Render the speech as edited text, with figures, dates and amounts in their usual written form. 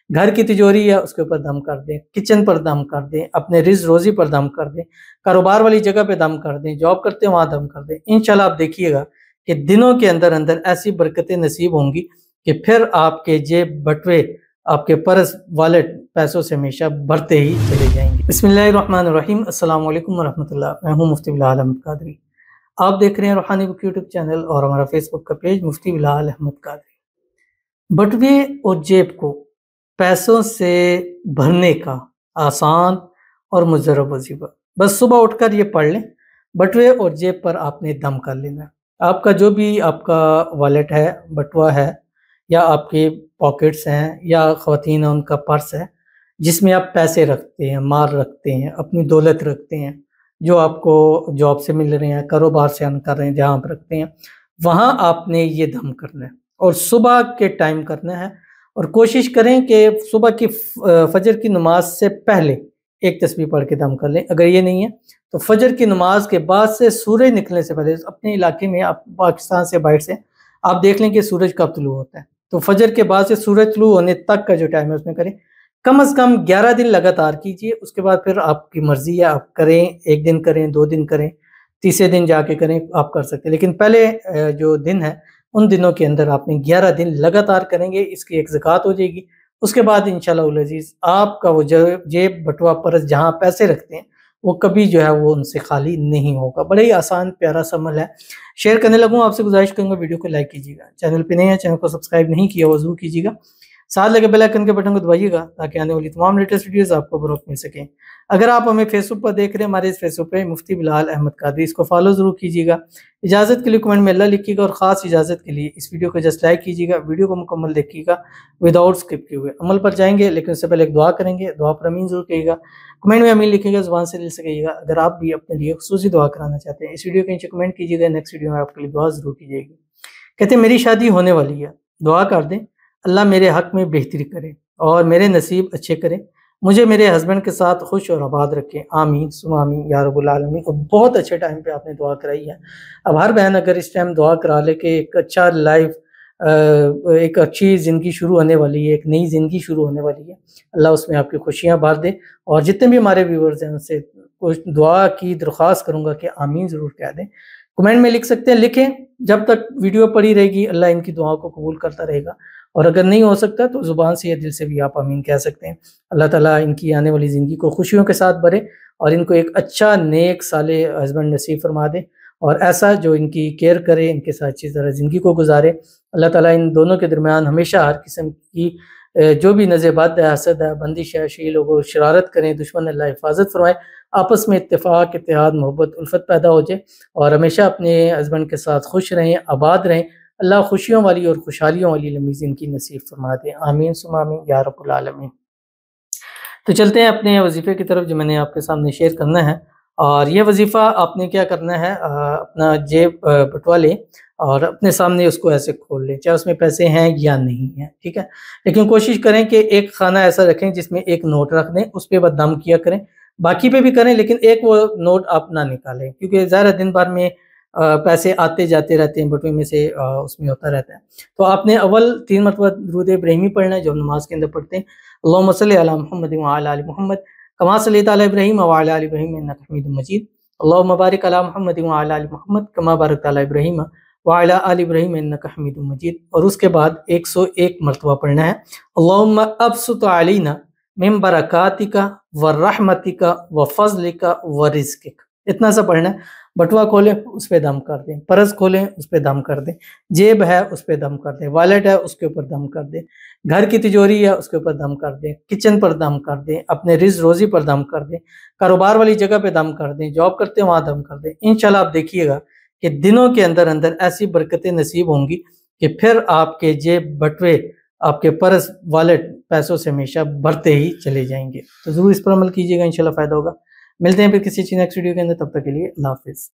گھر کی تجوری ہے اس کے اوپر دم کر دیں، کچن پر دم کر دیں، اپنے رزق روزی پر دم کر دیں، کاروبار والی جگہ پہ دم کر دیں، جاب کرتے ہیں وہاں دم کر دیں۔ انشاءاللہ آپ دیکھیے گا کہ دنوں کے اندر اندر ایسی برکتیں نصیب ہوں گی کہ پھر آپ کے جیب بٹوے، آپ کے پرس والٹ پیسوں سے ہمیشہ بھرتے ہی چلے جائیں گے۔ بسم اللہ الرحمن الرحیم۔ السلام علیکم ورحمۃ اللہ۔ میں ہوں مفتی بلال احمد قادری۔ آپ دیکھ رہے ہیں روحانی بک یوٹیوب چینل اور ہمارا فیس بک کا پیج مفتی بلال احمد قادری۔ بٹوے اور جیب کو پیسوں سے بھرنے کا آسان اور مجرب وظیفہ، بس صبح اٹھ کر یہ پڑھ لیں، بٹوے اور جیب پر آپ نے دم کر لینا۔ آپ کا جو بھی آپ کا والیٹ ہے، بٹوا ہے، یا آپ کے پاکٹس ہیں، یا خواتین ان کا پرس ہے جس میں آپ پیسے رکھتے ہیں، مال رکھتے ہیں، اپنی دولت رکھتے ہیں، جو آپ کو جاب سے مل رہے ہیں، کاروبار سے ارن کر رہے ہیں، جہاں آپ رکھتے ہیں وہاں آپ نے یہ دم کرنا ہے اور صبح کے ٹائم کرنا ہے۔ اور کوشش کریں کہ صبح کی فجر کی نماز سے پہلے ایک تسبیح پڑھ کے دم کر لیں۔ اگر یہ نہیں ہے تو فجر کی نماز کے بعد سے سورج نکلنے سے پہلے اپنے علاقے میں، آپ پاکستان سے باہر سے آپ دیکھ لیں کہ سورج کب طلوع ہوتا ہے، تو فجر کے بعد سے سورج طلوع ہونے تک کا جو ٹائم ہے اس میں کریں، کم از کم 11 دن لگاتار کیجئے۔ اس کے بعد پھر آپ کی مرضی ہے، آپ کریں، ایک دن کریں، 2 دن کریں، تیسرے دن جا کے کریں، آپ کر سکتے ہیں، لیکن پہلے جو دن ہے ان دنوں کے اندر آپ نے 11 دن لگاتار کریں گے، اس کی ایک زکوٰۃ ہو جائے گی۔ اس کے بعد انشاءاللہ العزیز آپ کا وہ جیب بٹوا پرس جہاں پیسے رکھتے ہیں وہ کبھی جو ہے وہ ان سے خالی نہیں ہوگا۔ بڑے ہی آسان پیارا سا عمل ہے۔ شیئر کرنے لگوں، آپ سے گزارش کروں گا ویڈیو کو لائک کیجیے گا، چینل پہ نہیں ہے چینل کو سبسکرائب نہیں کیا وہ ضرور کیجیے گا، ساتھ لگے بیل آئیکن کے بٹن کو دبائیے گا تاکہ آنے والی تمام لیٹسٹ ویڈیوز آپ کو بروقت مل سکیں۔ اگر آپ ہمیں فیس بک پر دیکھ رہے ہیں، ہمارے اس فیس بک پہ مفتی بلال احمد قادری، اس کو فالو ضرور کیجیے گا۔ اجازت کے لیے کمنٹ میں اللہ لکھیے گا، اور خاص اجازت کے لیے اس ویڈیو کو جسٹ لائک کیجیے گا، ویڈیو کو مکمل دیکھیے گا وداؤٹ اسکپ کیے ہوئے۔ عمل پر جائیں گے لیکن اس سے پہلے ایک دعا کریں گے، دعا پر امین ضرور کہیے گا، کمنٹ میں امین لکھیے گا، زبان سے دل سے کہیے گا۔ اگر آپ بھی اپنے لیے خصوصی دعا کرانا چاہتے ہیں اس ویڈیو کے نیچے کمنٹ کیجیے گا، نیکسٹ ویڈیو میں آپ کے لیے دعا ضرور کی جائے گی۔ کہتے ہیں میری شادی ہونے والی ہے، دعا کر دیں اللہ میرے حق میں بہتری کرے اور میرے نصیب اچھے کرے، مجھے میرے ہسبینڈ کے ساتھ خوش اور آباد رکھیں، آمین ثم آمین یا رب العالمین۔ اور بہت اچھے ٹائم پہ آپ نے دعا کرائی ہے۔ اب ہر بہن اگر اس ٹائم دعا کرا لے کہ ایک اچھا لائف، ایک اچھی زندگی شروع ہونے والی ہے، ایک نئی زندگی شروع ہونے والی ہے، اللہ اس میں آپ کی خوشیاں بھر دے۔ اور جتنے بھی ہمارے ویورز ہیں ان سے دعا کی درخواست کروں گا کہ آمین ضرور کہہ دیں، کمنٹ میں لکھ سکتے ہیں، لکھیں، جب تک ویڈیو پڑی رہے گی اللہ ان کی دعاؤں کو قبول کرتا رہے گا۔ اور اگر نہیں ہو سکتا تو زبان سے یا دل سے بھی آپ آمین کہہ سکتے ہیں۔ اللہ تعالیٰ ان کی آنے والی زندگی کو خوشیوں کے ساتھ بھرے اور ان کو ایک اچھا نیک صالح ہسبینڈ نصیب فرما دے، اور ایسا جو ان کی کیئر کرے، ان کے ساتھ اچھی طرح زندگی کو گزارے۔ اللہ تعالیٰ ان دونوں کے درمیان ہمیشہ ہر قسم کی جو بھی نزع بد ہے، حسد ہے، بندش ہے، شی لوگ شرارت کریں، دشمن اللہ حفاظت فرمائے، آپس میں اتفاق، اتحاد، محبت، الفت پیدا ہو جائے، اور ہمیشہ اپنے ہسبینڈ کے ساتھ خوش رہیں، آباد رہیں۔ اللہ خوشیوں والی اور خوشحالیوں والی لمبی زندگی نصیب فرما دے، آمین ثم آمین یا رب العالمین۔ تو چلتے ہیں اپنے وظیفے کی طرف جو میں نے آپ کے سامنے شیئر کرنا ہے۔ اور یہ وظیفہ آپ نے کیا کرنا ہے، اپنا جیب بٹوا لیں اور اپنے سامنے اس کو ایسے کھول لیں، چاہے اس میں پیسے ہیں یا نہیں ہیں، ٹھیک ہے، لیکن کوشش کریں کہ ایک خانہ ایسا رکھیں جس میں ایک نوٹ رکھ دیں، اس پہ بس دم کیا کریں، باقی پہ بھی کریں لیکن ایک وہ نوٹ آپ نہ نکالیں، کیونکہ ظاہر دن بھر میں پیسے آتے جاتے رہتے ہیں بٹوے میں سے، اس میں ہوتا رہتا ہے۔ تو آپ نے اول 3 مرتبہ درود ابراہیمی پڑھنا ہے جو ہم نماز کے اندر پڑھتے ہیں، اللہم صلی علی محمد وعلی آل محمد کما صلیت علی ابراہیم وعلی آل ابراہیم انک حمید مجید، اللہم بارک علی محمد وعلی آل محمد کما بارکت علی ابراہیم وعلی آل ابراہیم انک حمید مجید۔ اور اس کے بعد 101 مرتبہ پڑھنا ہے، اللہم ابسط علینا من برکاتک ورحمتک وفضلک ورزقک، اتنا سا پڑھنا ہے۔ بٹوا کھولیں اس پہ دم کر دیں، پرس کھولیں اس پہ دم کر دیں، جیب ہے اس پہ دم کر دیں، والیٹ ہے اس کے اوپر دم کر دیں، گھر کی تجوری ہے اس کے اوپر دم کر دیں، کچن پر دم کر دیں، اپنے رزق روزی پر دم کر دیں، کاروبار والی جگہ پہ دم کر دیں، جاب کرتے ہیں وہاں دم کر دیں۔ انشاءاللہ آپ دیکھیے گا کہ دنوں کے اندر اندر ایسی برکتیں نصیب ہوں گی کہ پھر آپ کے جیب بٹوے، آپ کے پرس والٹ پیسوں سے ہمیشہ بھرتے ہی چلے جائیں گے۔ تو ضرور اس پر عمل کیجیے گا، انشاءاللہ فائدہ ہوگا۔ ملتے ہیں پھر کسی نیکسٹ ویڈیو کے اندر، تب تک کے لیے اللہ حافظ۔